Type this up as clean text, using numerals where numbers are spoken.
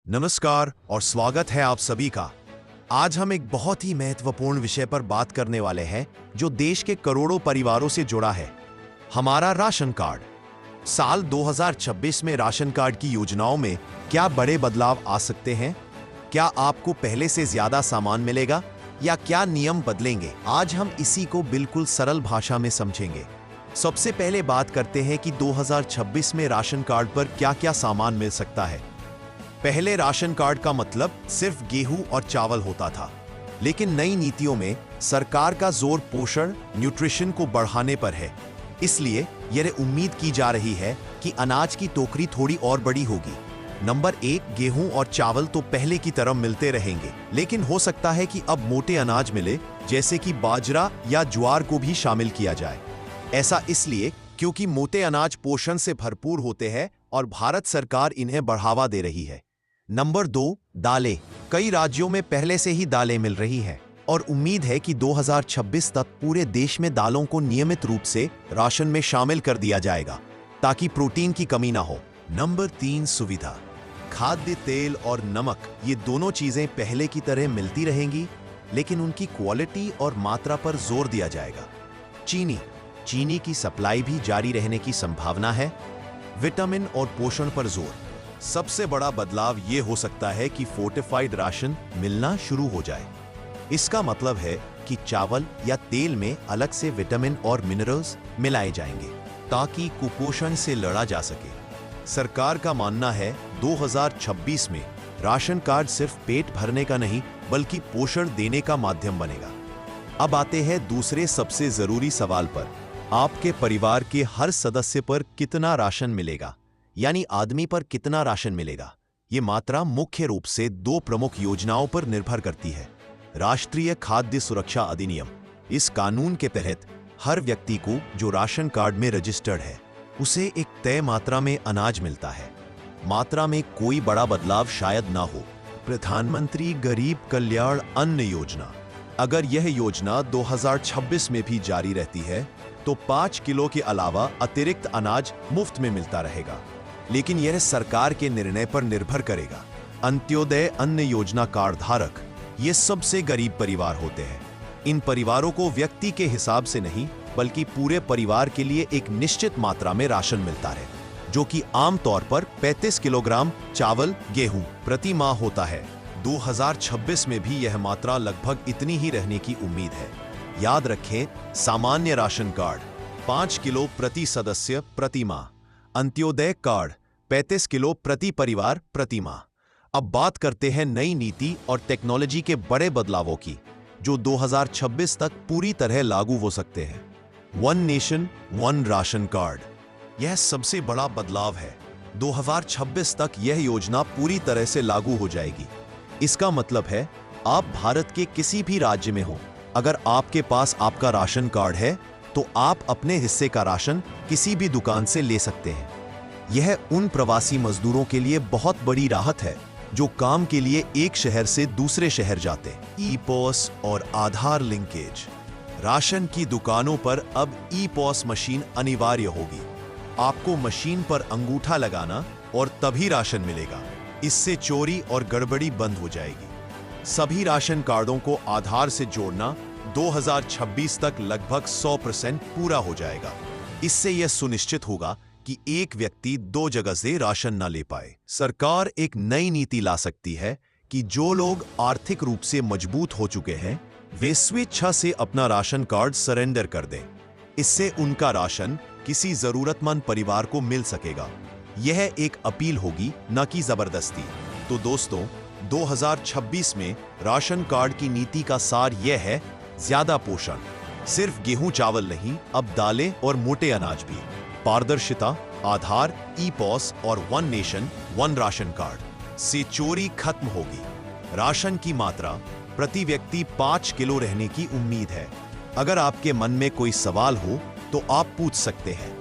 नमस्कार और स्वागत है आप सभी का। आज हम एक बहुत ही महत्वपूर्ण विषय पर बात करने वाले हैं जो देश के करोड़ों परिवारों से जुड़ा है, हमारा राशन कार्ड। साल 2026 में राशन कार्ड की योजनाओं में क्या बड़े बदलाव आ सकते हैं? क्या आपको पहले से ज्यादा सामान मिलेगा या क्या नियम बदलेंगे? आज हम इसी को बिल्कुल सरल भाषा में समझेंगे। सबसे पहले बात करते हैं कि 2026 में राशन कार्ड पर क्या-क्या सामान मिल सकता है। पहले राशन कार्ड का मतलब सिर्फ गेहूं और चावल होता था, लेकिन नई नीतियों में सरकार का जोर पोषण, न्यूट्रिशन को बढ़ाने पर है। इसलिए यह उम्मीद की जा रही है कि अनाज की टोकरी थोड़ी और बड़ी होगी। नंबर 1, गेहूं और चावल तो पहले की तरह मिलते रहेंगे, लेकिन हो सकता है कि अब मोटे अनाज मिले, जैसे कि बाजरा या ज्वार को भी शामिल किया जाए। ऐसा इसलिए क्योंकि मोटे अनाज पोषण से भरपूर होते हैं और भारत सरकार इन्हें बढ़ावा दे रही है। नंबर 2, दालें। कई राज्यों में पहले से ही दालें मिल रही हैं और उम्मीद है कि 2026 तक पूरे देश में दालों को नियमित रूप से राशन में शामिल कर दिया जाएगा ताकि प्रोटीन की कमी ना हो। नंबर 3, सुविधा। खाद्य तेल और नमक, ये दोनों चीजें पहले की तरह मिलती रहेंगी, लेकिन उनकी क्वालिटी और मात्रा पर जोर दिया जाएगा। चीनी की सप्लाई भी जारी रहने की संभावना है। विटामिन और पोषण पर जोर। सबसे बड़ा बदलाव ये हो सकता है कि फोर्टिफाइड राशन मिलना शुरू हो जाए। इसका मतलब है कि चावल या तेल में अलग से विटामिन और मिनरल्स मिलाए जाएंगे ताकि कुपोषण से लड़ा जा सके। सरकार का मानना है 2026 में राशन कार्ड सिर्फ पेट भरने का नहीं बल्कि पोषण देने का माध्यम बनेगा। अब आते हैं दूसरे सबसे जरूरी सवाल पर। आपके परिवार के हर सदस्य पर कितना राशन मिलेगा, यानी आदमी पर कितना राशन मिलेगा? ये मात्रा मुख्य रूप से 2 प्रमुख योजनाओं पर निर्भर करती है। राष्ट्रीय खाद्य सुरक्षा अधिनियम, इस कानून के तहत हर व्यक्ति को जो राशन कार्ड में रजिस्टर्ड है उसे एक तय मात्रा में अनाज मिलता है। मात्रा में कोई बड़ा बदलाव शायद ना हो। प्रधानमंत्री गरीब कल्याण अन्न योजना, अगर यह योजना 2026 में भी जारी रहती है तो 5 किलो के अलावा अतिरिक्त अनाज मुफ्त में मिलता रहेगा, लेकिन यह सरकार के निर्णय पर निर्भर करेगा। अंत्योदय अन्न योजना कार्ड धारक, ये सबसे गरीब परिवार होते हैं। इन परिवारों को व्यक्ति के हिसाब से नहीं बल्कि पूरे परिवार के लिए एक निश्चित मात्रा में राशन मिलता है, जो कि आमतौर पर 35 किलोग्राम चावल गेहूं प्रति माह होता है। 2026 में भी यह मात्रा लगभग इतनी ही रहने की उम्मीद है। याद रखें, सामान्य राशन कार्ड 5 किलो प्रति सदस्य प्रति माह, अंत्योदय कार्ड 35 किलो प्रति परिवार प्रति माह। अब बात करते हैं नई नीति और टेक्नोलॉजी के बड़े बदलावों की, जो 2026 तक पूरी तरह लागू हो सकते हैं। One nation one ration card, यह सबसे बड़ा बदलाव है। 2026 तक यह योजना पूरी तरह से लागू हो जाएगी। इसका मतलब है आप भारत के किसी भी राज्य में हो, अगर आपके पास आपका राशन कार्ड है तो आप अपने हिस्से का राशन किसी भी दुकान से ले सकते हैं। यह उन प्रवासी मजदूरों के लिए बहुत बड़ी राहत है जो काम के लिए एक शहर से दूसरे शहर जाते हैं। ई-पॉस और आधार लिंकेज, राशन की दुकानों पर अब ई-पॉस मशीन अनिवार्य होगी। आपको मशीन पर अंगूठा लगाना और तभी राशन मिलेगा। इससे चोरी और गड़बड़ी बंद हो जाएगी। सभी राशन कार्डों को आधार से जोड़ना 2026 तक लगभग 100% पूरा हो जाएगा। इससे यह सुनिश्चित होगा कि एक व्यक्ति 2 जगह से राशन न ले पाए। सरकार एक नई नीति ला सकती है कि जो लोग आर्थिक रूप से मजबूत हो चुके हैं वे स्वेच्छा से अपना राशन कार्ड सरेंडर कर दें। इससे उनका राशन किसी जरूरतमंद परिवार को मिल सकेगा। यह एक अपील होगी, न कि जबरदस्ती। तो दोस्तों, 2026 में राशन कार्ड की नीति का सार यह है: ज्यादा पोषण, सिर्फ गेहूं चावल नहीं, अब दालें और मोटे अनाज भी। पारदर्शिता, आधार, ई-पॉस और one nation one ration card से चोरी खत्म होगी। राशन की मात्रा प्रति व्यक्ति 5 किलो रहने की उम्मीद है। अगर आपके मन में कोई सवाल हो तो आप पूछ सकते हैं।